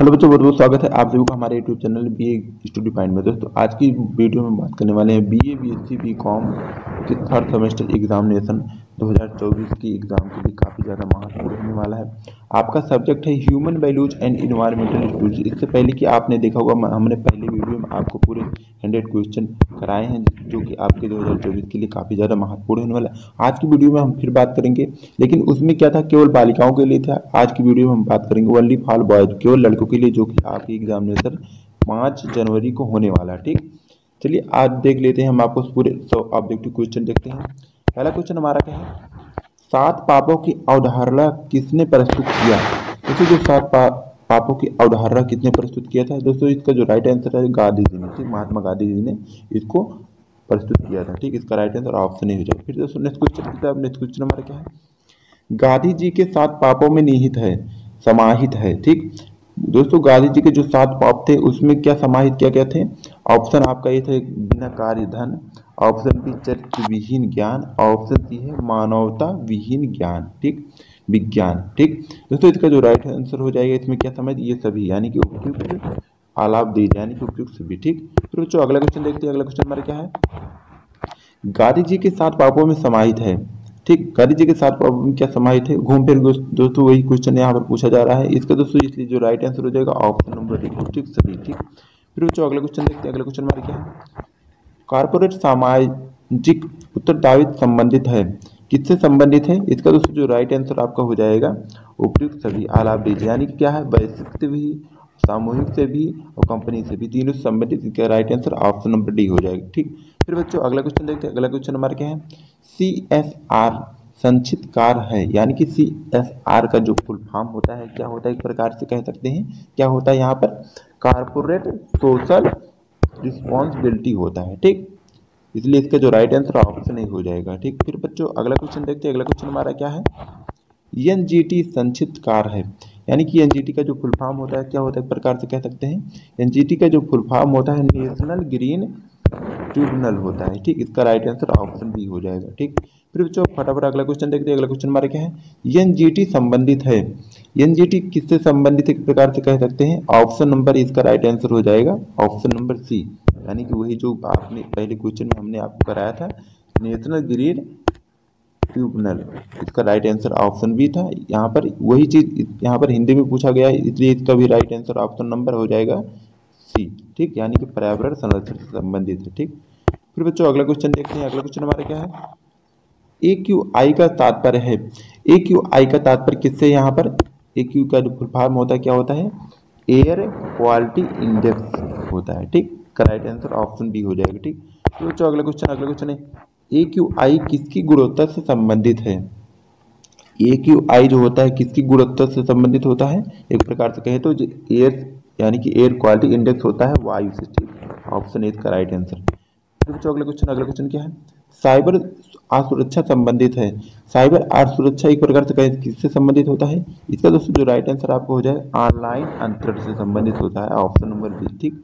Hello बच्चों, बहुत बहुत स्वागत है आप सभी को हमारे YouTube channel BA study point में। दोस्तों आज की वीडियो में बात करने वाले हैं बीए बीएससी बीकॉम के थर्ड सेमेस्टर एग्जामिनेशन 2024 की एग्ज़ाम के लिए काफ़ी ज़्यादा महत्वपूर्ण होने वाला है। आपका सब्जेक्ट है human values and environmental studies. इससे पहले कि आपने देखा होगा हमने पहले वीडियो में आपको पूरे 100 क्वेश्चन कराए हैं जो कि आपके 2024 के लिए काफ़ी ज़्यादा महत्वपूर्ण होने वाला है। आज की वीडियो में हम फिर बात करेंगे, लेकिन उसमें क्या था, केवल बालिकाओं के लिए था। आज की वीडियो में हम बात करेंगे ओनली फॉर बॉयज, केवल लड़कों के लिए, जो कि आपकी एग्जामिनेशन 5 जनवरी को होने वाला है। ठीक, चलिए आज देख लेते हैं। हम आपको पूरे 100 ऑब्जेक्टिव क्वेश्चन देखते हैं। पहला क्वेश्चन हमारा क्या है, 7 पापों की अवधारणा किसने प्रस्तुत किया। दोस्तों जो 7 पापों की अवधारणा किसने प्रस्तुत किया था, दोस्तों इसका जो राइट आंसर है गांधी जी ने। ठीक, महात्मा गांधी जी ने इसको प्रस्तुत किया था। ठीक, इसका राइट आंसर ऑप्शन ही हो जाएगा। फिर दोस्तों नेक्स्ट क्वेश्चन हमारा क्या है, गांधी जी के 7 पापों में निहित है, समाहित है। ठीक दोस्तों, गांधी जी के जो 7 पाप थे उसमें क्या समाहित क्या क्या थे। ऑप्शन आपका ये थे, बिना कार्य धन। ऑप्शन बी, चरित्र विहीन ज्ञान। ऑप्शन सी है, मानवता विहीन ज्ञान। ठीक, विज्ञान। ठीक दोस्तों, इसका जो राइट आंसर हो जाएगा इसमें क्या समझ, ये सभी यानी कि उपयुक्त आलाप दी, यानी कि उपयुक्त सभी। ठीक, फिर बच्चों अगला क्वेश्चन देखते हैं। अगला क्वेश्चन हमारा क्या है, गांधी जी के 7 पापों में समाहित है। ठीक, गांधी जी के 7 पापों में क्या समाहित है, घूम फिर दोस्तों वही क्वेश्चन यहाँ पर पूछा जा रहा है। इसका दोस्तों इसलिए जो राइट आंसर हो जाएगा ऑप्शन नंबर डी, उपयुक्त सभी। ठीक, फिर बच्चों अगला क्वेश्चन देखते हैं। अगला क्वेश्चन हमारा क्या है, कॉर्पोरेट सामाजिक उत्तरदायित्व संबंधित है, किससे संबंधित है। इसका दोस्तों जो राइट आंसर आपका हो जाएगा उपयुक्त सभी आलाप दीजिए, यानी कि क्या है, वैश्विक से भी, सामूहिक से भी और कंपनी से भी, तीनों से संबंधित। इसका right answer option number D हो जाएगा। ठीक, फिर बच्चों अगला क्वेश्चन देखते हैं। अगला क्वेश्चन हमारा क्या है, CSR संक्षिप्त कार है, यानी कि CSR का जो फुल फॉर्म होता है क्या होता है, एक प्रकार से कह सकते हैं क्या होता है यहाँ पर, कारपोरेट सोशल रिस्पॉन्सिबिलिटी होता है। ठीक, इसलिए इसका जो राइट आंसर ऑप्शन ही हो जाएगा। ठीक, फिर बच्चों अगला क्वेश्चन देखते हैं। अगला क्वेश्चन हमारा क्या है, NGT संक्षिप्त कार है, यानी कि NGT का जो फुल फॉर्म होता है क्या होता है, एक प्रकार से कह सकते हैं NGT का जो फुल फॉर्म होता है नेशनल ग्रीन ट्रिब्यूनल होता है। ठीक, इसका राइट आंसर ऑप्शन बी हो जाएगा। ठीक, फिर बच्चों फटाफट अगला क्वेश्चन देखते हैं। अगला क्वेश्चन हमारे क्या है, NGT संबंधित है, NGT किससे संबंधित एक प्रकार से कह सकते हैं, ऑप्शन नंबर, इसका राइट आंसर हो जाएगा ऑप्शन नंबर सी, यानी कि वही जो आपने पहले क्वेश्चन में हमने आपको कराया था, नेशनल ग्रीन ट्रिब्यूनल। इसका राइट आंसर ऑप्शन बी था। यहाँ पर वही चीज यहाँ पर हिंदी में पूछा गया है, इसलिए इसका भी राइट आंसर ऑप्शन नंबर हो जाएगा सी। ठीक, यानी कि पर्यावरण संरक्षण से संबंधित है। ठीक, फिर बच्चों अगला क्वेश्चन देखते हैं। अगला क्वेश्चन हमारा क्या है, AQI का तात्पर्य है, AQI का तात्पर्य किससे, यहाँ पर AQ का जो फुल फॉर्म होता है क्या होता है, एयर क्वालिटी इंडेक्स होता है। ठीक, का राइट आंसर ऑप्शन बी हो जाएगा। ठीक, तो बच्चों अगला क्वेश्चन है, AQI किसकी गुणवत्ता से संबंधित है। AQI जो होता है किसकी गुणवत्ता से संबंधित होता है, एक प्रकार से कहें तो एयर, यानी कि एयर क्वालिटी इंडेक्स होता है वायु से। ठीक, ऑप्शन ए इसका राइट आंसर। फिर बच्चों अगला क्वेश्चन क्या है, साइबर असुरक्षा संबंधित है, साइबर असुरक्षा एक प्रकार से कहें किससे संबंधित होता है। इसका दोस्तों जो राइट आंसर आपको हो जाए ऑनलाइन अंतरण से संबंधित होता है, ऑप्शन नंबर बी। ठीक,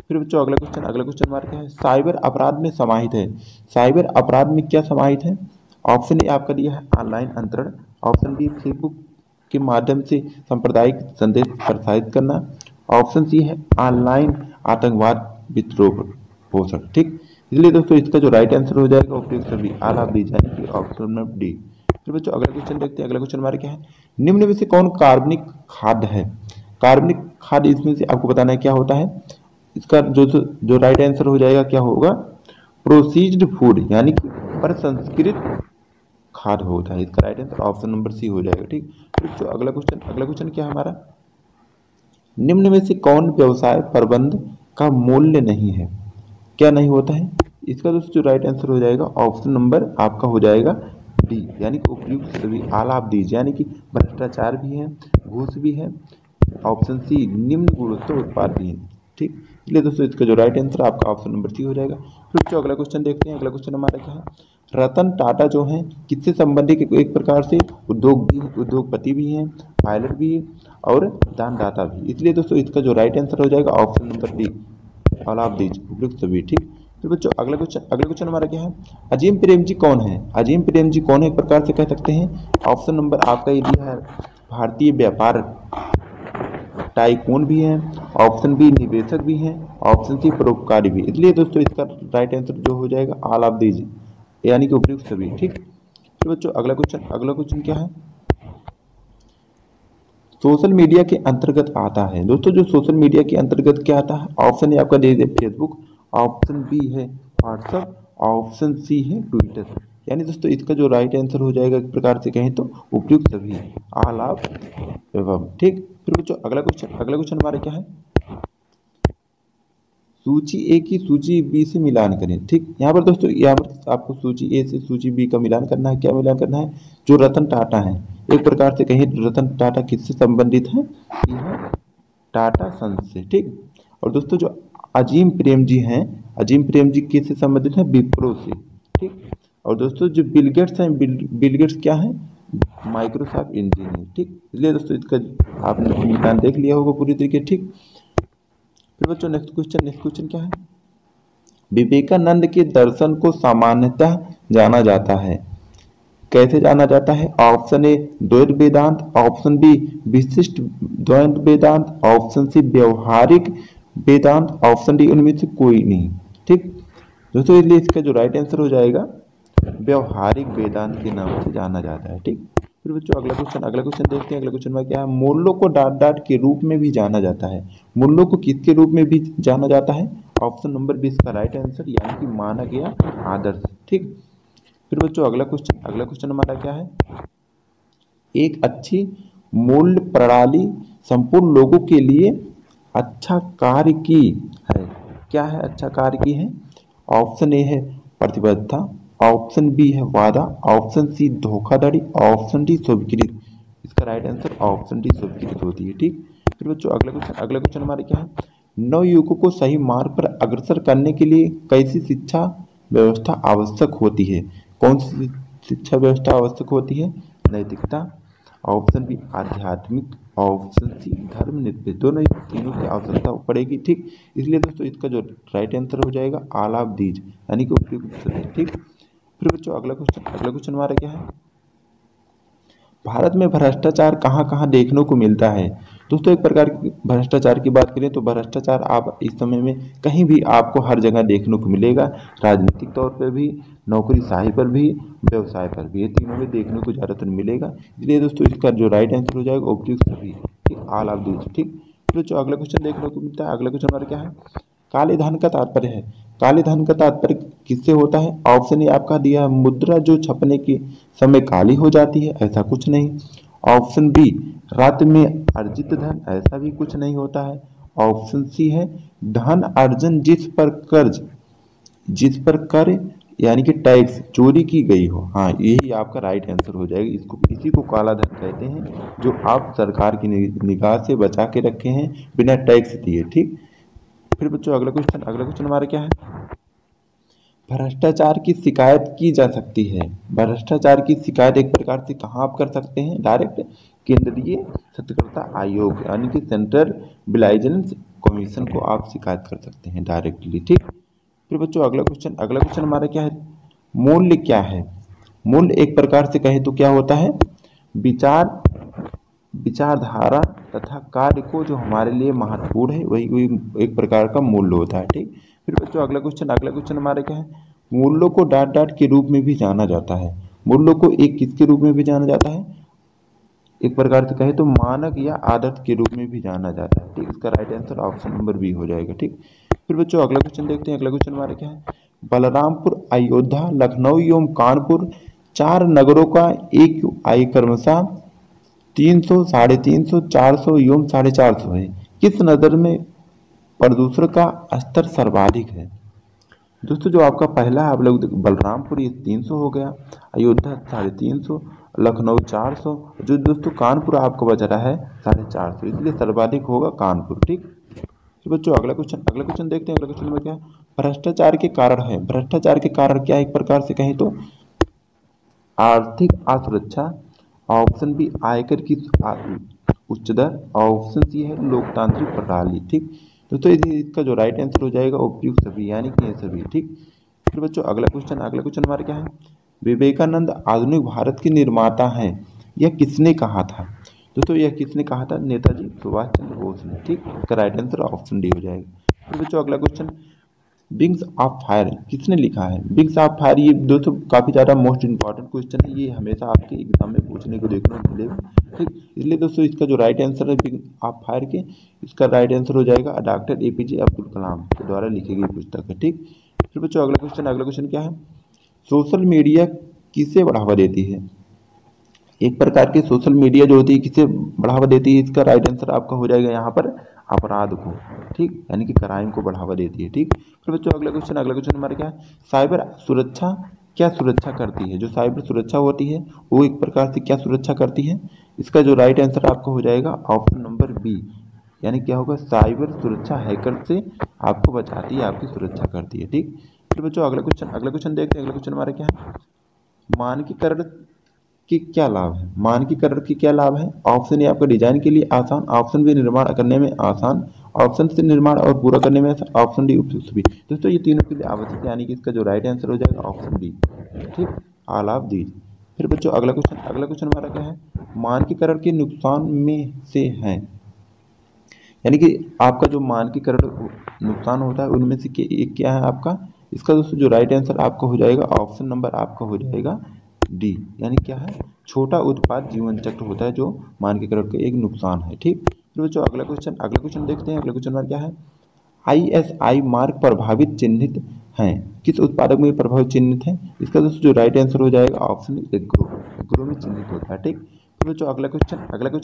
फिर बच्चों अगला क्वेश्चन हमारा क्या है, साइबर अपराध में समाहित है, साइबर अपराध में क्या समाहित है। ऑप्शन ए आपका दिया है ऑनलाइन अंतरण। ऑप्शन बी, फेसबुक के माध्यम से सांप्रदायिक संदेश प्रसारित करना। ऑप्शन सी है ऑनलाइन आतंकवाद विद्रोह हो सकता। ठीक, इसलिए दोस्तों इसका जो राइट आंसर हो जाएगा उपयुक्त सभी आलाप दी जाएगी, ऑप्शन नंबर डी। फिर बच्चों अगला क्वेश्चन देखते हैं। अगला क्वेश्चन हमारे क्या है, निम्न में से कौन कार्बनिक खाद्य है। कार्बनिक खाद्य इसमें से आपको बताना है क्या होता है। इसका जो राइट आंसर हो जाएगा क्या होगा, प्रोसीज्ड फूड, यानी कि प्रसंस्कृत खाद्य होता है। इसका right answer option number C हो जाएगा। ठीक, फिर अगला क्वेश्चन क्या है हमारा, निम्न में से कौन व्यवसाय प्रबंध का मूल्य नहीं है, क्या नहीं होता है। इसका दोस्तों जो राइट आंसर हो जाएगा ऑप्शन नंबर आपका हो जाएगा डी, यानी कि उपयुक्त सभी आलाप दीजिए, यानी कि भ्रष्टाचार भी है, घूस भी है। ऑप्शन सी, निम्न गुणवत्ता उत्पाद भी है। ठीक, इसलिए दोस्तों इसका जो राइट आंसर आपका ऑप्शन नंबर सी हो जाएगा। फिर अगला क्वेश्चन देखते हैं। अगला क्वेश्चन हमारा क्या है, रतन टाटा जो हैं किससे संबंधित, एक प्रकार से उद्योगपति भी हैं, पायलट भी है और दानदाता भी। इसलिए दोस्तों इसका जो राइट आंसर हो जाएगा ऑप्शन नंबर डी, और आप दीजिए उपयुक्त सभी। ठीक, फिर बच्चों अगला क्वेश्चन हमारा क्या है, अजीम प्रेम जी कौन है। अजीम प्रेम जी कौन है, एक प्रकार से कह सकते हैं। ऑप्शन नंबर आपका ये दिया है, भारतीय व्यापार टाइकून भी हैं, ऑप्शन बी निवेशक भी हैं, ऑप्शन सी परोपकारी भी। इसलिए दोस्तों इसका राइट आंसर जो हो जाएगा ऑल ऑफ दीज, यानी कि उपयुक्त सभी। ठीक, तो बच्चों अगला क्वेश्चन क्या है, सोशल मीडिया के अंतर्गत आता है। दोस्तों जो सोशल मीडिया के अंतर्गत क्या आता है, ऑप्शन ए आपका दे दे फेसबुक, ऑप्शन बी है व्हाट्सएप, ऑप्शन सी है ट्विटर। यानी दोस्तों इसका जो राइट आंसर हो जाएगा एक प्रकार से कहें तो उपयुक्त सभी, ऑल ऑफ एबव। ठीक, फिर बच्चों अगला क्वेश्चन हमारा क्या है, सूची ए की सूची बी से मिलान करें। ठीक, यहाँ पर दोस्तों यहाँ पर आपको सूची ए से सूची बी का मिलान करना है। क्या मिलान करना है, जो रतन टाटा है, एक प्रकार से कहें रतन टाटा किससे संबंधित है, यह टाटा सन्स से। ठीक, और दोस्तों जो अजीम प्रेम जी हैं, अजीम प्रेम जी किससे संबंधित है, विप्रो से। ठीक, और दोस्तों जो बिल गेट्स हैं, बिल गेट्स क्या है, माइक्रोसॉफ्ट इंजीनियर। ठीक, इसलिए दोस्तों इसका आपने मिलान देख लिया होगा पूरी तरीके। ठीक, फिर बच्चों नेक्स्ट क्वेश्चन क्या है, विवेकानंद के दर्शन को सामान्यतः जाना जाता है, कैसे जाना जाता है, ऑप्शन ए द्वैत वेदांत, ऑप्शन बी विशिष्ट द्वैत वेदांत, ऑप्शन सी व्यवहारिक वेदांत, ऑप्शन डी उनमें से कोई नहीं। ठीक दोस्तों, इसलिए इसका जो राइट आंसर हो जाएगा व्यवहारिक वेदांत के नाम से जाना जाता है। ठीक, फिर बच्चों अगला क्वेश्चन देखते हैं। अगला क्वेश्चन में क्या है, मूल्यों को डाट के रूप में भी जाना जाता है। मूल्यों को किसके रूप में भी जाना जाता है, ऑप्शन नंबर 20 का राइट आंसर, यानी कि मानक या आदर्श। ठीक, फिर बच्चों अगला क्वेश्चन हमारा क्या है, एक अच्छी मूल्य प्रणाली संपूर्ण लोगों के लिए अच्छा कार्य की है। क्या है, अच्छा कार्य की है, ऑप्शन ए है प्रतिबद्धता, ऑप्शन बी है वादा, ऑप्शन सी धोखाधड़ी, ऑप्शन डी स्वीकृत। इसका राइट आंसर ऑप्शन डी स्वीकृत होती है। ठीक, फिर बच्चों अगला क्वेश्चन हमारा क्या है, नवयुवकों को सही मार्ग पर अग्रसर करने के लिए कैसी शिक्षा व्यवस्था आवश्यक होती है। कौन सी शिक्षा व्यवस्था आवश्यक होती है, नैतिकता, ऑप्शन बी आध्यात्मिक, ऑप्शन सी धर्मनिरपेक्ष। दोनों तीनों की आवश्यकता पड़ेगी। ठीक, इसलिए दोस्तों इसका जो राइट आंसर हो जाएगा ऑल ऑफ दीज, यानी कि उपयुक्त सभी। ठीक, फिर बच्चों अगला क्वेश्चन हमारा क्या है, भारत में भ्रष्टाचार कहाँ कहाँ देखने को मिलता है। दोस्तों एक प्रकार की भ्रष्टाचार की बात करें तो भ्रष्टाचार आप इस समय में कहीं भी आपको हर जगह देखने को मिलेगा, राजनीतिक तौर पर भी, नौकरीशाही पर भी, व्यवसाय पर भी, ये तीनों में देखने को ज़्यादातर मिलेगा। इसलिए दोस्तों इसका जो राइट आंसर हो जाएगा उपयुक्त सभी, ऑल ऑफ दीज। ठीक, फिर जो अगला क्वेश्चन देखने को मिलता है, अगला क्वेश्चन हमारा क्या है, काले धन का तात्पर्य है। काले धन का तात्पर्य किससे होता है, ऑप्शन ए आपका दिया है मुद्रा जो छपने के समय काली हो जाती है, ऐसा कुछ नहीं। ऑप्शन बी रात में अर्जित धन, ऐसा भी कुछ नहीं होता है। ऑप्शन सी है धन अर्जन जिस पर कर यानी कि टैक्स चोरी की गई हो। हाँ, यही आपका राइट आंसर हो जाएगा। इसी को काला धन कहते हैं, जो आप सरकार की निगाह से बचा के रखे हैं बिना टैक्स दिए। ठीक, फिर बच्चों अगला क्वेश्चन हमारा क्या है, भ्रष्टाचार की शिकायत की जा सकती है। भ्रष्टाचार की शिकायत एक प्रकार से कहाँ आप कर सकते हैं, डायरेक्ट केंद्रीय सतर्कता आयोग यानी कि सेंट्रल विजिलेंस कमीशन को आप शिकायत कर सकते हैं डायरेक्टली। ठीक, फिर बच्चों अगला क्वेश्चन हमारा क्या है, मूल्य क्या है। मूल्य एक प्रकार से कहें तो क्या होता है, विचारधारा तथा कार्य को जो हमारे लिए महत्वपूर्ण है वही एक प्रकार का मूल्य होता है। ठीक, फिर बच्चों अगला क्वेश्चन हमारे क्या है, मूल्यों को डाट के रूप में भी जाना जाता है। मूल्यों को एक किसके रूप में भी जाना जाता है, एक प्रकार से कहें तो मानक या आदर्श के रूप में भी जाना जाता है। ठीक, इसका right answer option number B हो जाएगा। ठीक, फिर बच्चों अगला क्वेश्चन देखते हैं। अगला क्वेश्चन हमारा क्या है, बलरामपुर, अयोध्या, लखनऊ एवं कानपुर 4 नगरों का एक आय क्रमशः 300, 350, 400 एवं 450 है। किस नगर में प्रदूषण का स्तर सर्वाधिक है। दोस्तों जो आपका पहला है आप लोग बलरामपुर, ये 300 हो गया, अयोध्या 350, लखनऊ 400, जो दोस्तों कानपुर आपको बच रहा है 450, इसलिए सर्वाधिक होगा कानपुर। ठीक, तो बच्चों अगला क्वेश्चन देखते हैं। अगला क्वेश्चन में क्या, भ्रष्टाचार के कारण है। भ्रष्टाचार के कारण क्या, एक प्रकार से कहें तो आर्थिक असुरक्षा, ऑप्शन बी आयकर की उच्च दर, ऑप्शन सी है लोकतांत्रिक प्रणाली। ठीक, दोस्तों इसका जो राइट आंसर हो जाएगा उपयुक्त सभी, यानी कि ये सभी। ठीक, फिर बच्चों अगला क्वेश्चन हमारा क्या है, विवेकानंद आधुनिक भारत के निर्माता हैं, यह किसने कहा था। दोस्तों यह किसने कहा था? नेताजी सुभाष चंद्र बोस ने। ठीक, इसका राइट आंसर ऑप्शन डी हो जाएगा। फिर बच्चों अगला क्वेश्चन, विंग्स ऑफ फायर किसने लिखा है? विंग्स ऑफ फायर, ये दोस्तों काफ़ी ज़्यादा मोस्ट इंपॉर्टेंट क्वेश्चन है, ये हमेशा आपके एग्जाम में पूछने को देखने को मिलेगा। ठीक, इसलिए दोस्तों इसका जो राइट आंसर है विंग ऑफ फायर के, इसका राइट आंसर हो जाएगा डॉक्टर APJ अब्दुल कलाम के द्वारा लिखी गई पुस्तक है। ठीक, फिर बच्चों अगला क्वेश्चन क्या है? सोशल मीडिया किसे बढ़ावा देती है? एक प्रकार की सोशल मीडिया जो होती है किसे बढ़ावा देती है? इसका राइट आंसर आपका हो जाएगा यहाँ पर अपराध को। ठीक, यानी कि क्राइम को बढ़ावा देती है। ठीक, फिर बच्चों अगला क्वेश्चन हमारा क्या है? साइबर सुरक्षा क्या सुरक्षा करती है? जो साइबर सुरक्षा होती है वो एक प्रकार से क्या सुरक्षा करती है? इसका जो राइट आंसर आपका हो जाएगा ऑप्शन नंबर बी, यानी क्या होगा? साइबर सुरक्षा हैकर से आपको बचाती है, आपकी सुरक्षा करती है। ठीक, फिर बच्चों अगला क्वेश्चन देखते हैं। अगला क्वेश्चन हमारा क्या है? मानकीकरण के क्या लाभ है? मानकीकरण के क्या लाभ है? ऑप्शन ए आपका डिजाइन के लिए आसान, ऑप्शन बी निर्माण करने में आसान, ऑप्शन सी निर्माण और पूरा करने में आसान, ऑप्शन डी उपयुक्त भी। दोस्तों ये तीनों के लिए आवश्यक, यानी कि इसका जो राइट आंसर हो जाएगा ऑप्शन बी। ठीक, ऑल ऑफ दीज। फिर बच्चों अगला क्वेश्चन हमारा क्या है? मानकीकरण के नुकसान में से है, यानी कि आपका जो मानकीकरण नुकसान होता है उनमें से एक क्या है आपका? इसका दोस्तों जो राइट आंसर आपका हो जाएगा ऑप्शन नंबर आपका हो जाएगा डी, यानी क्या है? छोटा उत्पाद जीवन चक्र होता है जो मानकीकरण का एक नुकसान है। ठीक, फिर बच्चों अगला क्वेश्चन देखते हैं। अगला क्वेश्चन हमारा क्या है? ISI मार्क प्रभावित चिन्हित हैं, किस उत्पादक में प्रभावित चिन्हित है? इसका दोस्तों जो राइट आंसर हो जाएगा ऑप्शन एग्रो में चिन्हित होता है। ठीक, फिर बच्चों अगला क्वेश्चन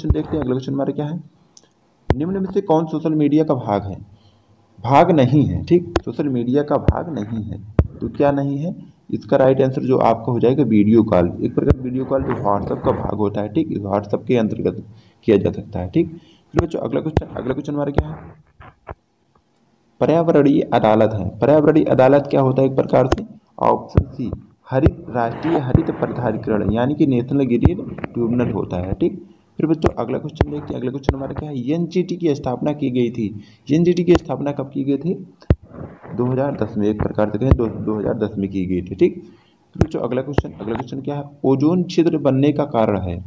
देखते हैं। अगला क्वेश्चन हमारा क्या है? निम्न में से कौन सोशल मीडिया का भाग है? भाग नहीं है। ठीक, सोशल मीडिया का भाग नहीं है, तो क्या नहीं है? इसका राइट आंसर जो आपका हो जाएगा वीडियो कॉल। एक प्रकार वीडियो कॉल जो व्हाट्सएप का भाग होता है। ठीक, व्हाट्सएप के अंतर्गत किया जा सकता है। ठीक, फिर बच्चों अगला क्वेश्चन हमारा क्या है? पर्यावरणीय अदालत है। पर्यावरणीय अदालत क्या होता है? एक प्रकार से ऑप्शन सी राष्ट्रीय हरित प्राधिकरण, यानी कि नेशनल ग्रीन ट्रिब्यूनल होता है। ठीक, फिर बच्चों अगला क्वेश्चन देखते हैं। अगला क्वेश्चन हमारा क्या है? एनजीटी की स्थापना की गई थी। एनजीटी की स्थापना कब की गई थी? 2010 में, एक प्रकार से कहें 2010 में की गई थी। ठीक, फिर बच्चों अगला क्वेश्चन क्या है? ओजोन छिद्र बनने का कारण है।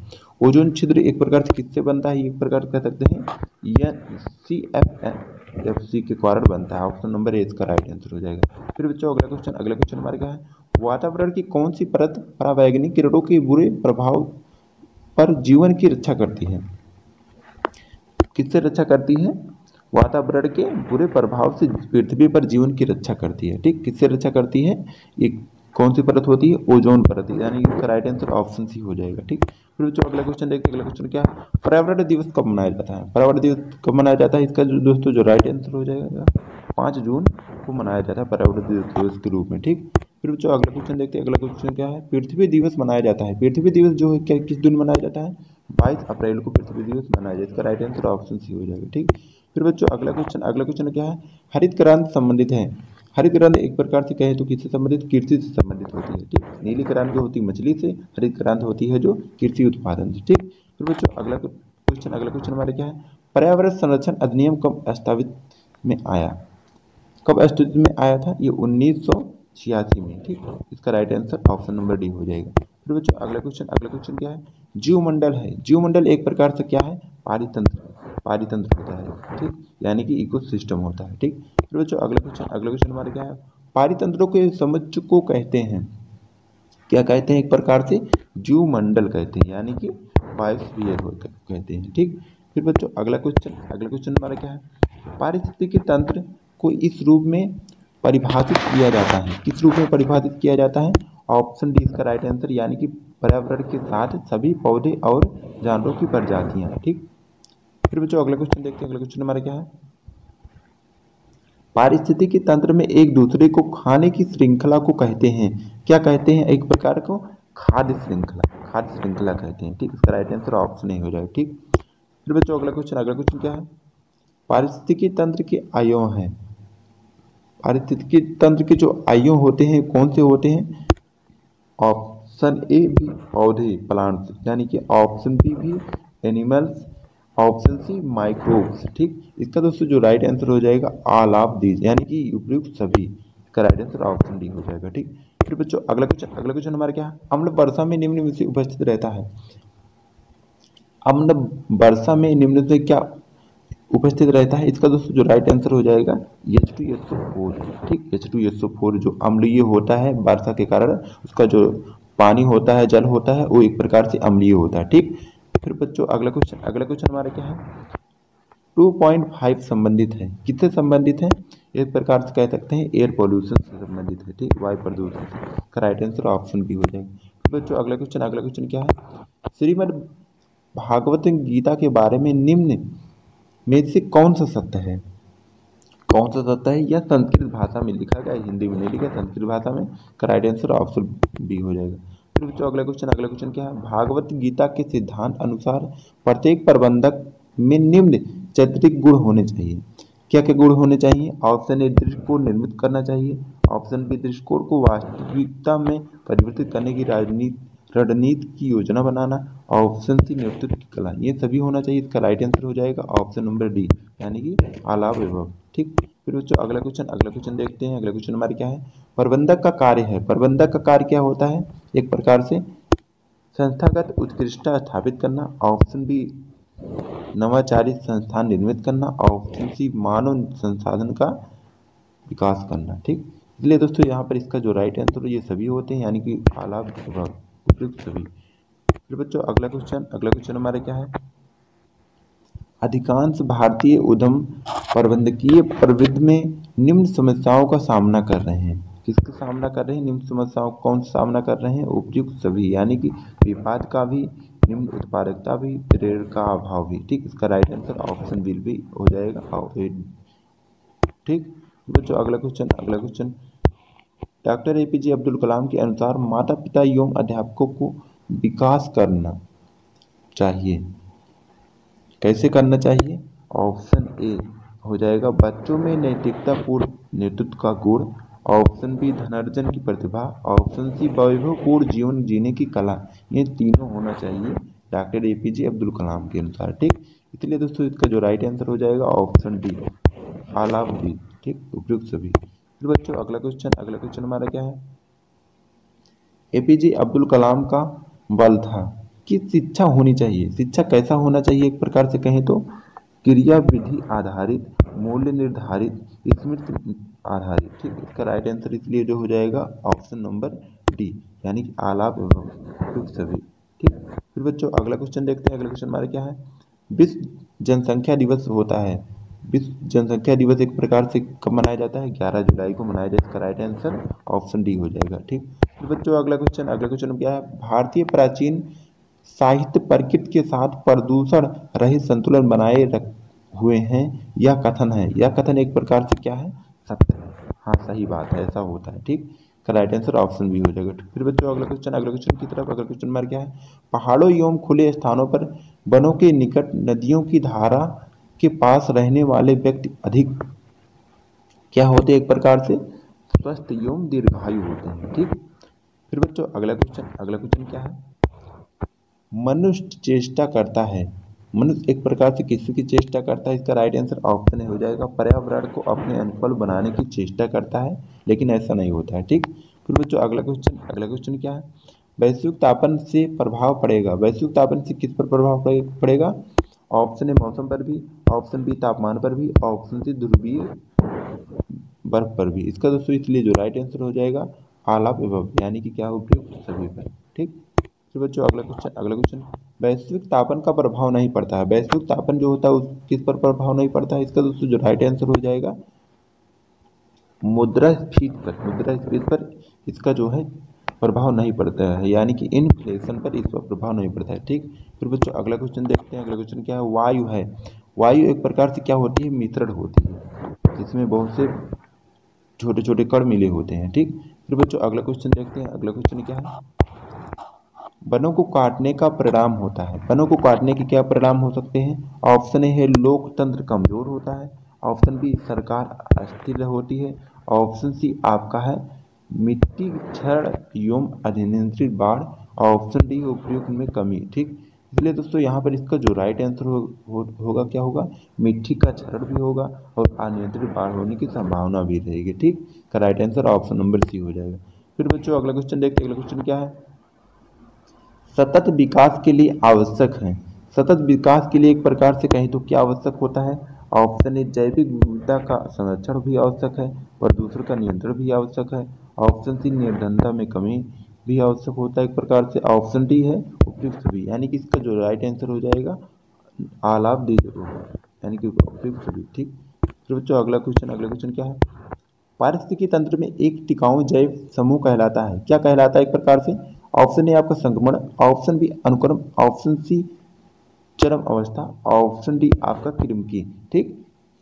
ओजोन छिद्र एक प्रकार से किससे बनता है? एक प्रकार कह सकते हैं CFC के कारण बनता है। ऑप्शन नंबर ए इसका राइट आंसर हो जाएगा। फिर बच्चों अगला क्वेश्चन हमारे क्या है? वातावरण की कौन सी परत परावैज्ञानिक किरणों के बुरे प्रभाव पर जीवन की रक्षा करती है? किससे रक्षा करती है? वातावरण के बुरे प्रभाव से पृथ्वी पर जीवन की रक्षा करती है। ठीक, किससे रक्षा करती है? एक कौन सी परत होती है? ओजोन परत, यानी इसका राइट आंसर ऑप्शन सी हो जाएगा। ठीक, फिर बच्चों अगला क्वेश्चन देखते हैं। अगला क्वेश्चन क्या है? पर्यावरण दिवस कब मनाया जाता है? पर्यावरण दिवस कब मनाया जाता है? इसका जो दोस्तों जो राइट आंसर हो जाएगा 5 जून को मनाया जाता है पर्यावरण दिवस के रूप में। ठीक, फिर बच्चों अगला क्वेश्चन देखते हैं। अगला क्वेश्चन क्या है? पृथ्वी दिवस मनाया जाता है। पृथ्वी दिवस जो है क्या किस दिन मनाया जाता है? 22 अप्रैल को पृथ्वी दिवस मनाया जाता है। इसका राइट आंसर ऑप्शन सी हो जाएगा। ठीक, फिर बच्चों अगला क्वेश्चन क्या है? हरित क्रांति संबंधित है। हरित क्रांति एक प्रकार से कहें तो किससे संबंधित? कृषि से संबंधित होती है। ठीक, नीली क्रांति जो होती है मछली से, हरित क्रांति होती है जो कृषि उत्पादन से। ठीक, फिर बच्चों अगला क्वेश्चन हमारे क्या है? पर्यावरण संरक्षण अधिनियम कब अस्तित्व में आया? कब अस्तित्व में आया था? ये 1986 में। ठीक, इसका right answer option number D हो जाएगा। फिर बच्चों अगला क्वेश्चन क्या है? जीवमंडल है। जीवमंडल एक प्रकार से क्या है? पारितंत्र होता है। ठीक, यानी कि इकोसिस्टम होता है। ठीक, फिर बच्चों अगला क्वेश्चन हमारे क्या है? पारितंत्रों के समुच्चय को कहते हैं, क्या कहते हैं? एक प्रकार से जीवमंडल कहते हैं, यानी कि बायोस्फीयर कहते हैं। ठीक, फिर बच्चों अगला क्वेश्चन हमारा क्या है? पारिस्थितिकी तंत्र को इस रूप में परिभाषित किया जाता है। किस रूप में परिभाषित किया जाता है? ऑप्शन डी इसका राइट आंसर, यानी कि पर्यावरण के साथ सभी पौधे और जानवरों की प्रजातियां। ठीक, फिर बच्चों अगला क्वेश्चन देखते हैं। अगला क्वेश्चन हमारा क्या है? पारिस्थितिकी तंत्र में एक दूसरे को खाने की श्रृंखला को कहते हैं, क्या कहते हैं? एक प्रकार को खाद्य श्रृंखला कहते हैं। ठीक, इसका राइट आंसर ऑप्शन ए हो जाएगा। ठीक, फिर बच्चों अगला क्वेश्चन क्या है? पारिस्थितिकी तंत्र के आयाम हैं। पारिस्थितिकी तंत्र के जो आयाम होते हैं कौन से होते हैं? ऑप्शन ए भी पौधे प्लांट्स, यानी कि ऑप्शन बी भी एनिमल्स, ऑप्शन सी माइक्रोब्स। ठीक, इसका दोस्तों जो राइट आंसर हो जाएगा ऑल ऑफ दीज, यानी कि उपयुक्त सभी। इसका राइट आंसर ऑप्शन डी हो जाएगा। ठीक, फिर बच्चों अगला क्वेश्चन हमारा क्या है? अम्ल वर्षा में निम्न में से उपस्थित रहता है। अम्ल वर्षा में निम्न से क्या उपस्थित रहता है? इसका दोस्तों जो राइट आंसर हो जाएगा H2SO4। ठीक, H2SO4 जो अम्लीय होता है वर्षा के कारण, उसका जो पानी होता है, जल होता है, वो एक प्रकार से अम्लीय होता है। ठीक, फिर बच्चों अगला क्वेश्चन हमारा क्या है? 2.5 संबंधित है, किससे संबंधित है? एक प्रकार से कह सकते हैं एयर पॉल्यूशन से संबंधित है। ठीक, वायु प्रदूषण से। का राइट आंसर ऑप्शन बी हो जाएगा। बच्चों अगला क्वेश्चन क्या है? श्रीमद् भागवत गीता के बारे में निम्न में से कौन सा सत्य है? कौन सा सत्य है? यह संस्कृत भाषा में लिखा गया, हिंदी में नहीं लिखा, संस्कृत भाषा में। का राइट आंसर ऑप्शन बी हो जाएगा। फिर बच्चों अगला क्वेश्चन क्या है? भागवत गीता के सिद्धांत अनुसार प्रत्येक प्रबंधक में निम्न चारित्रिक गुण होने चाहिए। क्या क्या गुण होने चाहिए? ऑप्शन ए दृष्टिकोण निर्मित करना चाहिए, ऑप्शन बी दृष्टिकोण को वास्तविकता में परिवर्तित करने की रणनीति की योजना बनाना, ऑप्शन सी नेतृत्व की कला। ये सभी होना चाहिए। इसका राइट आंसर हो जाएगा ऑप्शन नंबर डी, यानी कि अलाव एवं। ठीक, फिर बच्चों अगला क्वेश्चन देखते हैं। अगला क्वेश्चन हमारे क्या है? प्रबंधक का कार्य है। प्रबंधक का कार्य क्या होता है? एक प्रकार से संस्थागत उत्कृष्टता स्थापित करना, ऑप्शन बी नवाचारी संस्थान निर्मित करना, ऑप्शन सी मानव संसाधन का विकास करना। ठीक, इसलिए दोस्तों यहाँ पर इसका जो राइट आंसर ये सभी होते हैं, यानी कि आलाप विभाग उपयुक्त सभी। फिर बच्चों अगला क्वेश्चन हमारा क्या है? अधिकांश भारतीय उद्यम प्रबंधकीय प्रवृत्ति में निम्न समस्याओं का सामना कर रहे हैं। किसका सामना कर रहे हैं? निम्न समस्याओं का कौन सामना कर रहे हैं? उपयुक्त सभी, यानी कि विवाद का भी, निम्न उत्पादकता भी, प्रेरणा का अभाव भी। ठीक, इसका राइट आंसर ऑप्शन बी भी हो जाएगा। ठीक बच्चों अगला question doctor APJ Abdul Kalam के अनुसार माता पिता एवं अध्यापकों को विकास करना चाहिए। कैसे करना चाहिए? ऑप्शन ए हो जाएगा बच्चों में नैतिकतापूर्ण नेतृत्व का गुण, ऑप्शन बी धनार्जन की प्रतिभा, ऑप्शन सी वैभवपूर्ण जीवन जीने की कला। ये तीनों होना चाहिए डॉक्टर APJ अब्दुल कलाम के अनुसार। ठीक, इसलिए दोस्तों इसका जो राइट आंसर हो जाएगा ऑप्शन डी, आलाप बी। ठीक, उपयुक्त सभी। फिर बच्चों अगला क्वेश्चन हमारा क्या है? APJ अब्दुल कलाम का बल था कि शिक्षा होनी चाहिए। शिक्षा कैसा होना चाहिए? एक प्रकार से कहें तो क्रिया विधि आधारित, मूल्य निर्धारित, स्मृति आधारित। ठीक, इसका राइट आंसर इसलिए जो हो जाएगा ऑप्शन नंबर डी, यानी कि आलाप एवं उपयुक्त सभी। ठीक, फिर बच्चों अगला क्वेश्चन देखते हैं। अगला क्वेश्चन हमारा क्या है? विश्व जनसंख्या दिवस होता है। विश्व जनसंख्या दिवस एक प्रकार से कब मनाया जाता है? 11 जुलाई को मनाया जाता है। इसका राइट आंसर ऑप्शन डी हो जाएगा। ठीक, फिर बच्चों अगला क्वेश्चन क्या है? भारतीय प्राचीन साहित्य प्रकृति के साथ प्रदूषण रहित संतुलन बनाए हुए हैं, यह कथन है। यह कथन एक प्रकार से क्या है? सत्य है। हाँ, सही बात है, ऐसा होता है। ठीक, का राइट आंसर ऑप्शन बी हो जाएगा। फिर बच्चों अगला क्वेश्चन की तरफ। अगला क्वेश्चन हमारा क्या है? पहाड़ों एवं खुले स्थानों पर वनों के निकट नदियों की धारा के पास रहने वाले व्यक्ति अधिक क्या होते हैं? एक प्रकार से स्वस्थ एवं दीर्घायु होते हैं। ठीक, फिर बच्चों अगला क्वेश्चन क्या है? मनुष्य चेष्टा करता है। मनुष्य एक प्रकार से किसी चेष्टा करता है? इसका राइट आंसर ऑप्शन हो जाएगा पर्यावरण को अपने अनुकूल बनाने की चेष्टा करता है, लेकिन ऐसा नहीं होता है। ठीक, फिर बच्चों अगला क्वेश्चन क्या है? वैश्विक तापन से प्रभाव पड़ेगा। वैश्विक तापन से किस पर प्रभाव पड़ेगा? ऑप्शन ए मौसम पर भी, ऑप्शन बी तापमान पर भी, ऑप्शन सी ध्रुवीय बर्फ पर भी। इसका दोस्तों इसलिए जो राइट आंसर हो जाएगा आलाप एवं, यानी कि क्या उपयुक्त सभी पर। ठीक, फिर बच्चों अगला क्वेश्चन वैश्विक तापन का प्रभाव नहीं पड़ता है। वैश्विक तापन जो होता है उस किस पर प्रभाव नहीं पड़ता है? इसका दोस्तों जो राइट आंसर हो जाएगा मुद्रास्फीति पर इसका जो है प्रभाव नहीं पड़ता है, यानी कि इन्फ्लेशन पर इस पर प्रभाव नहीं पड़ता है। ठीक, फिर बच्चों अगला क्वेश्चन देखते हैं। अगला क्वेश्चन क्या है? वायु है। वायु एक प्रकार से क्या होती है? मिश्रण होती है, जिसमें बहुत से छोटे छोटे कण मिले होते हैं। ठीक, फिर बच्चों अगला क्वेश्चन देखते हैं। अगला क्वेश्चन क्या है? वनों को काटने का परिणाम होता है। वनों को काटने के क्या परिणाम हो सकते हैं? ऑप्शन ए है लोकतंत्र कमजोर होता है, ऑप्शन बी सरकार अस्थिर होती है, ऑप्शन सी आपका है मिट्टी क्षरण एवं अनियंत्रित बाढ़, ऑप्शन डी उपयोग में कमी। ठीक, इसलिए दोस्तों यहाँ पर इसका जो राइट आंसर होगा क्या होगा? मिट्टी का क्षरण भी होगा और अनियंत्रित बाढ़ होने की संभावना भी रहेगी। ठीक, का right answer option number C हो जाएगा। फिर बच्चों अगला क्वेश्चन देखते हैं। अगला क्वेश्चन क्या है? सतत विकास के लिए आवश्यक है। सतत विकास के लिए एक प्रकार से कहें तो क्या आवश्यक होता है? ऑप्शन ए जैविक विविधता का संरक्षण भी आवश्यक है, प्रदूषण का नियंत्रण भी आवश्यक है। ऑप्शन सी निर्धनता में कमी भी आवश्यक होता है एक प्रकार से। ऑप्शन डी है उपयुक्त भी, यानी कि इसका जो राइट आंसर हो जाएगा ऑल ऑफ दी होगा, यानी कि उपयुक्त भी। ठीक, फिर बच्चों अगला क्वेश्चन क्या है? पारिस्थितिकी तंत्र में एक टिकाऊ जैव समूह कहलाता है, क्या कहलाता है एक प्रकार से? ऑप्शन ए आपका संक्रमण, ऑप्शन बी अनुक्रम, ऑप्शन सी चरम अवस्था, ऑप्शन डी आपका क्रिमकी। ठीक,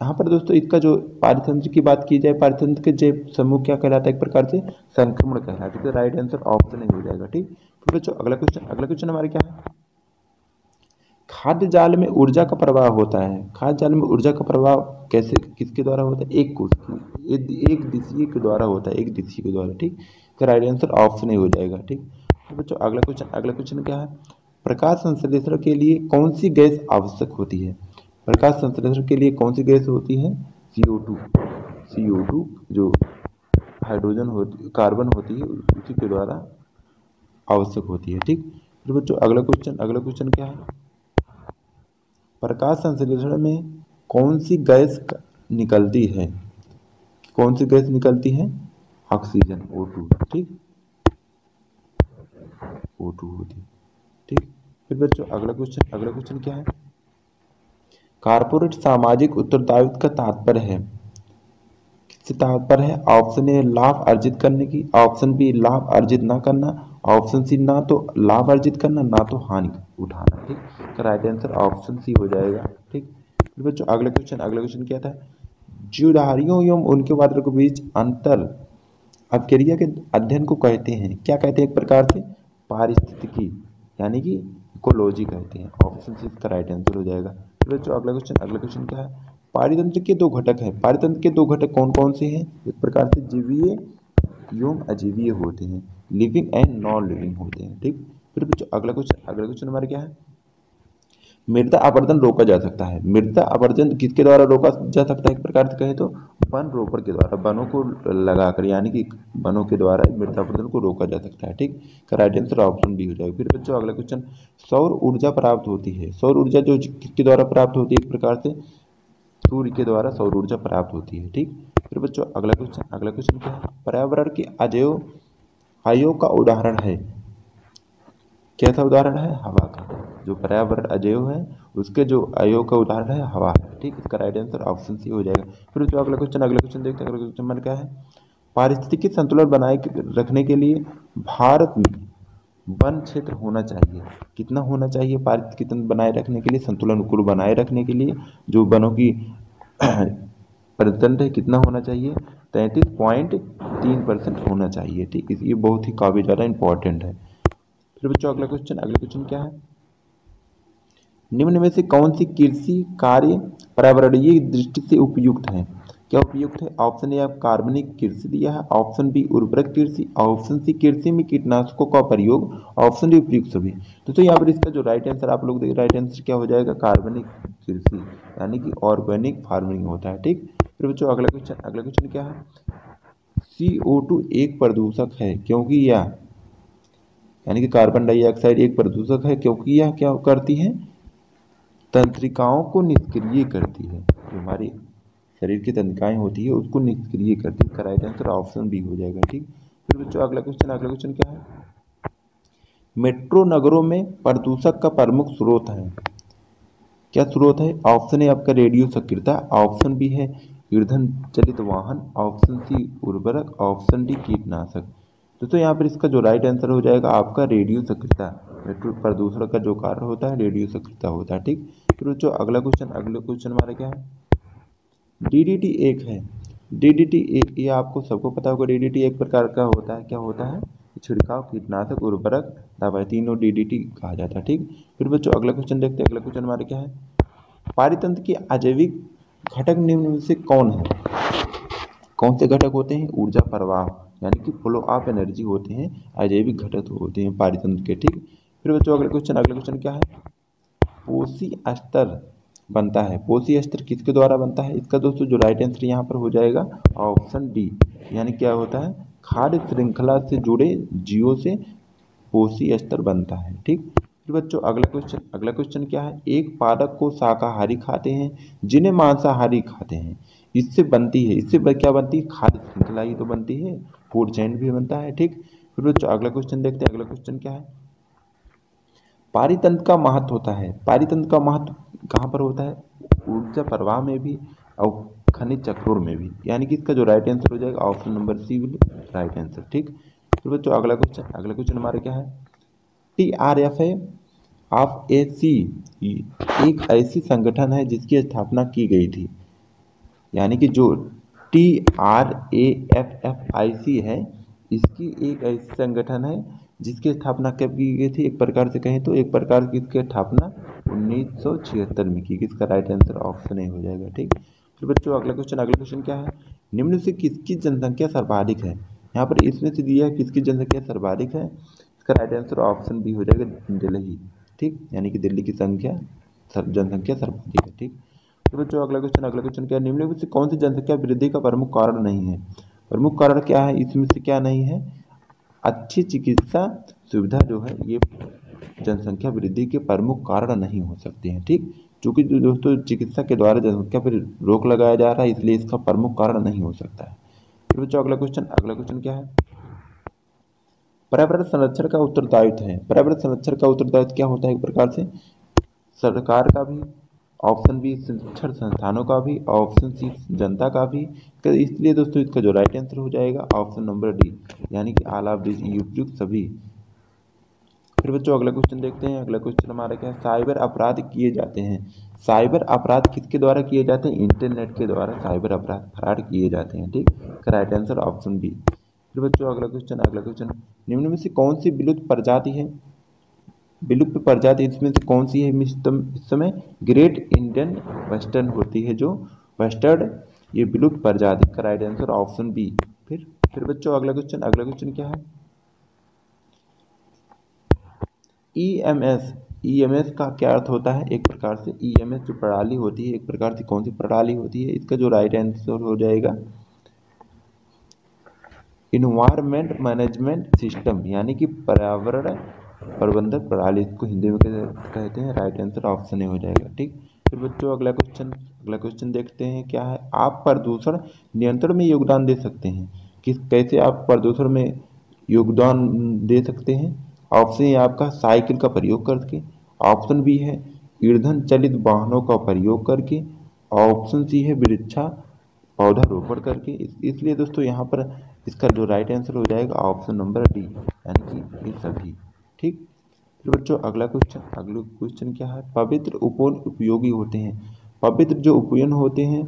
यहाँ पर दोस्तों इसका जो पारितंत्र की बात की जाए, पारितंत्र के जैव समूह क्या कहलाता है एक प्रकार से? संक्रमण कहलाता है। तो राइट आंसर ऑप्शन ए हो जाएगा। ठीक, फिर बच्चों अगला क्वेश्चन हमारे क्या है? खाद्य जाल में ऊर्जा का प्रवाह होता है, खाद्य जाल में ऊर्जा का प्रवाह कैसे, किसके द्वारा होता है? एक दिशीय के द्वारा होता है, एक दिशीय के द्वारा। ठीक, तो राइट आंसर ऑप्शन ए हो जाएगा। ठीक, तो बच्चों अगला क्वेश्चन क्या है? प्रकाश संश्लेषण के लिए कौन सी गैस आवश्यक होती है? प्रकाश संश्लेषण के लिए कौन सी गैस होती है? CO2 जो हाइड्रोजन होती, कार्बन होती है, उसी के द्वारा आवश्यक होती है। ठीक, तो बच्चों अगला क्वेश्चन क्या है? प्रकाश संश्लेषण में कौन सी गैस निकलती है? कौन सी गैस निकलती है? Oxygen, O2। ठीक, O2 होती है। ठीक, फिर बच्चों अगला क्वेश्चन क्या है? कारपोरेट सामाजिक उत्तरदायित्व का तात्पर्य है, किससे तात्पर्य है? ऑप्शन ए लाभ अर्जित करने की, ऑप्शन बी लाभ अर्जित ना करना, ऑप्शन सी ना तो लाभ अर्जित करना ना तो हानि उठाना। ठीक, तो राइट आंसर ऑप्शन सी हो जाएगा। ठीक, फिर बच्चों अगला क्वेश्चन क्या था? जीवधारियों एवं उनके वादों के बीच अंतर अपक्रिया के अध्ययन को कहते हैं, क्या कहते हैं एक प्रकार से? पारिस्थितिकी, यानी कि इकोलॉजी कहते हैं। ऑप्शन सी इसका राइट आंसर हो जाएगा। फिर बच्चों अगला क्वेश्चन क्या है? पारितंत्र के दो घटक हैं, पारितंत्र के दो घटक कौन कौन से हैं? एक प्रकार से जीवीय एवं अजीवीय होते हैं, लिविंग एंड नॉन लिविंग होते हैं। ठीक, फिर बच्चों अगला क्वेश्चन हमारा क्या है? मृदा अपरदन रोका जा सकता है, मृदा अपरदन किसके द्वारा रोका जा सकता है एक प्रकार से कहे तो? वन रोपर के द्वारा, वनों को लगाकर, यानी कि वनों के द्वारा मृदा अपरदन को रोका जा सकता है। ठीक, का राइट आंसर ऑप्शन बी हो जाएगा। फिर बच्चों अगला क्वेश्चन, सौर ऊर्जा प्राप्त होती है, सौर ऊर्जा जो किसके द्वारा प्राप्त होती है एक प्रकार से? सूर्य के द्वारा सौर ऊर्जा प्राप्त होती है। ठीक, फिर बच्चों अगला क्वेश्चन क्या है? पर्यावरण के अवयव का उदाहरण है, कैसा उदाहरण है? हवा का। जो पर्यावरण अजैव है उसके जो अवयव का उदाहरण है हवा है। ठीक, इसका राइट आंसर ऑप्शन सी हो जाएगा। फिर जो अगला क्वेश्चन देखते हैं। अगला क्वेश्चन नंबर क्या है? पारिस्थितिकी संतुलन बनाए रखने के लिए भारत में वन क्षेत्र होना चाहिए, कितना होना चाहिए? पारिस्थितिकी तंत्र बनाए रखने के लिए, संतुलन को बनाए रखने के लिए जो वनों की परसेंट है कितना होना चाहिए? 33.3% होना चाहिए। ठीक, ये बहुत ही काफ़ी ज़्यादा इंपॉर्टेंट है। फिर बच्चों अगला क्वेश्चन क्या है? निम्न में से कौन सी कृषि कार्य पर्यावरणीय दृष्टि से उपयुक्त है? क्या उपयुक्त है? ऑप्शन ए आप कार्बनिक कृषि दिया है, ऑप्शन बी उर्वरक कृषि, ऑप्शन सी कृषि में कीटनाशकों का प्रयोग, ऑप्शन डी उपयुक्त सभी। तो यहाँ पर इसका जो राइट आंसर आप लोग देख, राइट आंसर क्या हो जाएगा? कार्बनिक कृषि, यानी कि ऑर्गेनिक फार्मिंग होता है। ठीक, फिर बच्चों अगला क्वेश्चन क्या है? CO2 एक प्रदूषक है क्योंकि यह, यानी कि कार्बन डाइऑक्साइड एक प्रदूषक है क्योंकि यह क्या करती है? तंत्रिकाओं को निष्क्रिय करती है, जो हमारी शरीर की तंत्रिकाएं होती है उसको निष्क्रिय करती है। राइट आंसर ऑप्शन बी हो जाएगा। ठीक, फिर बच्चों अगला क्वेश्चन क्या है? मेट्रो नगरों में प्रदूषक का प्रमुख स्रोत है, क्या स्रोत है? ऑप्शन ए आपका रेडियो सक्रियता, ऑप्शन बी है ईंधन चलित वाहन, ऑप्शन सी उर्वरक, ऑप्शन डी कीटनाशक। दोस्तों यहाँ पर इसका जो राइट आंसर हो जाएगा आपका रेडियो सक्रियता। मेट्रो प्रदूषण का जो कारण होता है रेडियो सक्रियता होता है। ठीक, फिर बच्चों अगला क्वेश्चन हमारा क्या है? DDT एक है, DDT ये आपको सबको पता होगा, DDT एक प्रकार का होता है, क्या होता है? छिड़काव कीटनाशक उर्वरक दवाई, तीनों DDT कहा जाता है। ठीक, फिर बच्चों अगला क्वेश्चन देखते हैं। अगला क्वेश्चन हमारे क्या है? पारितंत्र के अजैविक घटक निम्न में से कौन है? कौन से घटक होते हैं? ऊर्जा प्रवाह, यानी कि फ्लो ऑफ एनर्जी होते हैं, अजैविक घटक होते हैं पारितंत्र के। ठीक, फिर बच्चों अगला क्वेश्चन क्या है? पोषी स्तर बनता है, पोषी स्तर किसके द्वारा बनता है? इसका दोस्तों जो राइट आंसर यहाँ पर हो जाएगा ऑप्शन डी, यानी क्या होता है? खाद्य श्रृंखला से जुड़े जीवों से पोषी स्तर बनता है। ठीक, फिर बच्चों अगला क्वेश्चन क्या है, एक पादप को शाकाहारी खाते हैं जिन्हें मांसाहारी खाते हैं, इससे क्या बनती है, खाद्य श्रृंखला ही तो बनती है, फूड चेन भी बनता है। ठीक, फिर बच्चों अगला क्वेश्चन देखते हैं। अगला क्वेश्चन क्या है, पारितंत्र का महत्व होता है, पारितंत्र का महत्व कहाँ पर होता है, ऊर्जा प्रवाह में भी और खनिज चक्रों में भी, यानी कि इसका जो राइट आंसर हो जाएगा option number C will right answer. ठीक, फिर बच्चों अगला क्वेश्चन हमारा क्या है, TRFA ऑफ ए सी एक ऐसी संगठन है जिसकी स्थापना की गई थी, यानी कि जो TRAFFIC है, इसकी एक ऐसी संगठन है जिसकी स्थापना कब की गई थी, एक प्रकार से कहें तो एक प्रकार की इसकी स्थापना 1976 में की। इसका राइट आंसर ऑप्शन ए हो जाएगा। ठीक, फिर बच्चों अगला क्वेश्चन क्या है, निम्न से किसकी जनसंख्या सर्वाधिक है, यहाँ पर इसमें से दिया है किसकी जनसंख्या सर्वाधिक है, इसका राइट आंसर ऑप्शन बी हो जाएगा, दिल्ली। ठीक, यानी कि दिल्ली की जनसंख्या सर्वाधिक है। ठीक, तो बच्चों अगला क्वेश्चन क्या है, निम्नलिखित में से कौन सी जनसंख्या वृद्धि का प्रमुख कारण नहीं है, प्रमुख कारण क्या है, इसमें से क्या नहीं है, अच्छी चिकित्सा सुविधा जो है ये जनसंख्या वृद्धि के प्रमुख कारण नहीं हो सकते हैं। ठीक, चूंकि दोस्तों चिकित्सा के द्वारा जनसंख्या पर रोक लगाया जा रहा है, इसलिए इसका प्रमुख कारण नहीं हो सकता है। फिर बच्चों अगला क्वेश्चन क्या है, पर्यावरण संरक्षण का उत्तरदायित्व है, पर्यावरण संरक्षण का उत्तरदायित्व क्या होता है, एक प्रकार से सरकार का भी, ऑप्शन बी शिक्षण संस्थानों का भी, ऑप्शन सी जनता का भी, तो इसलिए दोस्तों इसका जो राइट आंसर हो जाएगा ऑप्शन नंबर डी, यानी कि ऑल ऑफ दिस उपयुक्त सभी। फिर बच्चों अगला क्वेश्चन देखते हैं। अगला क्वेश्चन हमारा क्या है, साइबर अपराध किए जाते हैं, साइबर अपराध किसके द्वारा किए जाते हैं, इंटरनेट के द्वारा साइबर अपराध फ्रॉड किए जाते हैं। ठीक, राइट आंसर ऑप्शन बी। फिर बच्चों अगला क्वेश्चन, निम्न में से कौन सी विलुप्त प्रजाति है, विलुप्त प्रजाति इसमें से कौन सी है, इस समय ग्रेट इंडियन वेस्टर्न होती है, जो वेस्टर्न ये विलुप्त प्रजाति का राइट आंसर ऑप्शन बी। फिर बच्चों अगला क्वेश्चन क्या है, ईएमएस का क्या अर्थ होता है, एक प्रकार से ईएमएस जो प्रणाली होती है, एक प्रकार से कौन सी प्रणाली होती है, इसका जो राइट आंसर हो जाएगा इन्वायरमेंट मैनेजमेंट सिस्टम, यानी कि पर्यावरण प्रबंधन प्रणाली, इसको हिंदी में कहते हैं, राइट आंसर ऑप्शन ए हो जाएगा। ठीक, फिर बच्चों अगला क्वेश्चन देखते हैं क्या है, आप प्रदूषण नियंत्रण में योगदान दे सकते हैं, कैसे आप प्रदूषण में योगदान दे सकते हैं, ऑप्शन ए आपका साइकिल का प्रयोग करके, ऑप्शन बी है ईंधन चलित वाहनों का प्रयोग करके, ऑप्शन सी है वृक्षा पौधारोपण करके। इसलिए दोस्तों यहाँ पर इसका जो राइट आंसर हो जाएगा ऑप्शन नंबर डी, यानी कि ये सभी। ठीक, फिर बच्चों अगला क्वेश्चन क्या है, पवित्र उपवन उपयोगी होते हैं, पवित्र जो उपवन होते हैं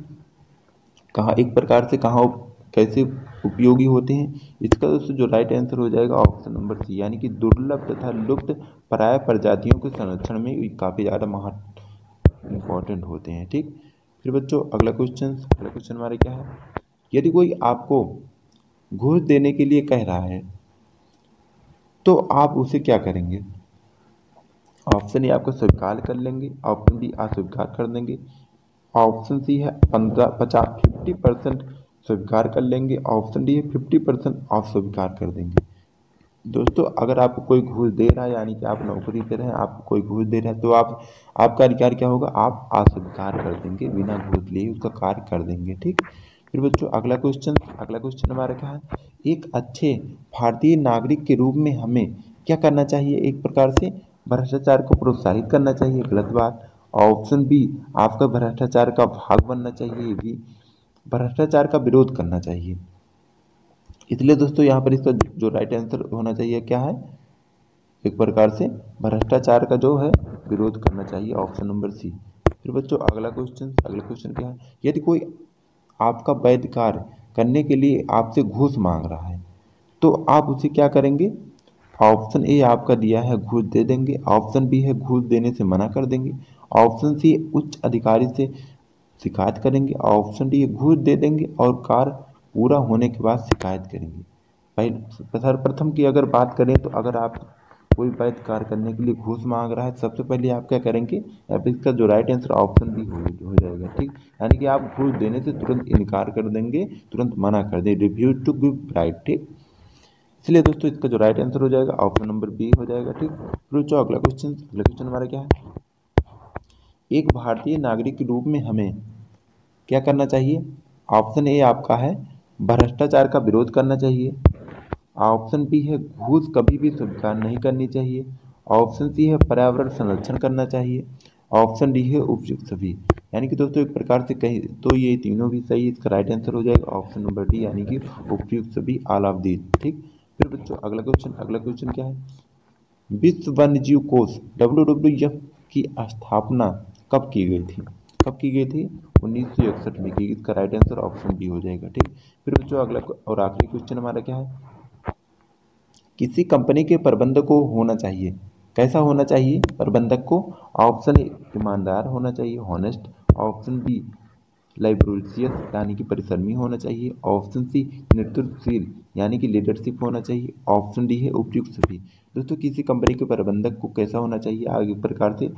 कहाँ, एक प्रकार से कहाँ कैसे उपयोगी होते हैं, इसका दोस्तों जो राइट आंसर हो जाएगा ऑप्शन नंबर सी, यानी कि दुर्लभ तथा लुप्त प्राय प्रजातियों के संरक्षण में काफ़ी ज़्यादा इम्पोर्टेंट होते हैं। ठीक, फिर बच्चों अगला क्वेश्चन हमारे क्या है, यदि कोई आपको घूस देने के लिए कह रहा है तो आप उसे क्या करेंगे, ऑप्शन ए आपको स्वीकार कर लेंगे, ऑप्शन बी अस्वीकार कर देंगे, ऑप्शन सी है 50% स्वीकार कर लेंगे, ऑप्शन डी है 50% अस्वीकार कर देंगे। दोस्तों अगर आपको कोई घूस दे रहा है, यानी कि आप नौकरी कर रहे हैं, आपको कोई घूस दे रहा है, तो आपका अधिकार क्या होगा, आप अस्वीकार कर देंगे, बिना घूस लिए उसका कार्य कर देंगे। ठीक, फिर बच्चों अगला क्वेश्चन हमारा क्या है, एक अच्छे भारतीय नागरिक के रूप में हमें क्या करना चाहिए, एक प्रकार से भ्रष्टाचार को प्रोत्साहित करना चाहिए, गलत बात, ऑप्शन बी आपका भ्रष्टाचार का भाग बनना चाहिए, भी भ्रष्टाचार का विरोध करना चाहिए। इसलिए दोस्तों यहाँ पर इसका जो राइट आंसर होना चाहिए क्या है, एक प्रकार से भ्रष्टाचार का जो है विरोध करना चाहिए, ऑप्शन नंबर सी। फिर बच्चों अगला क्वेश्चन क्या है, यदि कोई आपका वैध कार्य करने के लिए आपसे घूस मांग रहा है तो आप उसे क्या करेंगे, ऑप्शन ए आपका दिया है घूस दे देंगे, ऑप्शन बी है घूस देने से मना कर देंगे, ऑप्शन सी उच्च अधिकारी से शिकायत करेंगे, ऑप्शन डी घूस दे देंगे और कार्य पूरा होने के बाद शिकायत करेंगे। सर्वप्रथम की अगर बात करें तो अगर आप कोई वैध कार्य करने के लिए घूस मांग रहा है, सबसे पहले आप क्या करेंगे, या फिर इसका जो राइट आंसर ऑप्शन बी हो जाएगा। ठीक, यानी कि आप घूस देने से तुरंत इनकार कर देंगे, तुरंत मना कर दें, रिफ्यूज टू गिव राइट। ठीक, इसलिए दोस्तों इसका जो राइट आंसर हो जाएगा ऑप्शन नंबर बी हो जाएगा। ठीक, फिर बच्चों अगला क्वेश्चन हमारा क्या है, एक भारतीय नागरिक के रूप में हमें क्या करना चाहिए। ऑप्शन ए आपका है भ्रष्टाचार का विरोध करना चाहिए। ऑप्शन बी है घूस कभी भी स्वीकार नहीं करनी चाहिए। ऑप्शन सी है पर्यावरण संरक्षण करना चाहिए। ऑप्शन डी है उपयुक्त सभी। यानी कि दोस्तों एक प्रकार से कहीं तो ये तीनों भी सही, इसका राइट आंसर हो जाएगा ऑप्शन नंबर डी यानी कि उपयुक्त सभी, ऑल ऑफ दीज। ठीक, फिर बच्चों अगला क्वेश्चन क्या है, विश्व वन्य जीव कोष WWF की स्थापना कब की गई थी। कब की गई थी, 1961 में की। इसका राइट आंसर ऑप्शन बी हो जाएगा। ठीक, फिर बच्चों अगला और आखिरी क्वेश्चन हमारा क्या है, किसी कंपनी के प्रबंधक को होना चाहिए, कैसा होना चाहिए प्रबंधक को। ऑप्शन ए ईमानदार होना चाहिए, हॉनेस्ट। ऑप्शन बी लाइब्रोसियस यानी कि परिश्रमी होना चाहिए। ऑप्शन सी नेतृत्वशील यानी कि लीडरशिप होना चाहिए। ऑप्शन डी है उपयुक्त सभी। दोस्तों किसी कंपनी के प्रबंधक को कैसा होना चाहिए, आगे प्रकार से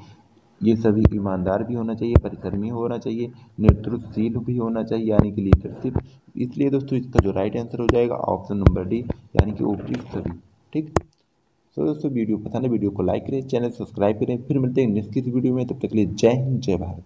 ये सभी ईमानदार भी होना चाहिए, परिश्रमी होना चाहिए, नेतृत्वशील भी होना चाहिए यानी कि लीडरशिप। इसलिए दोस्तों इसका जो राइट आंसर हो जाएगा ऑप्शन नंबर डी यानी कि उपयुक्त सभी। ठीक, तो दोस्तों वीडियो पसंद है वीडियो को लाइक करें, चैनल सब्सक्राइब करें। फिर मिलते हैं नेक्स्ट किसी वीडियो में, तब तक के लिए जय हिंद जय भारत।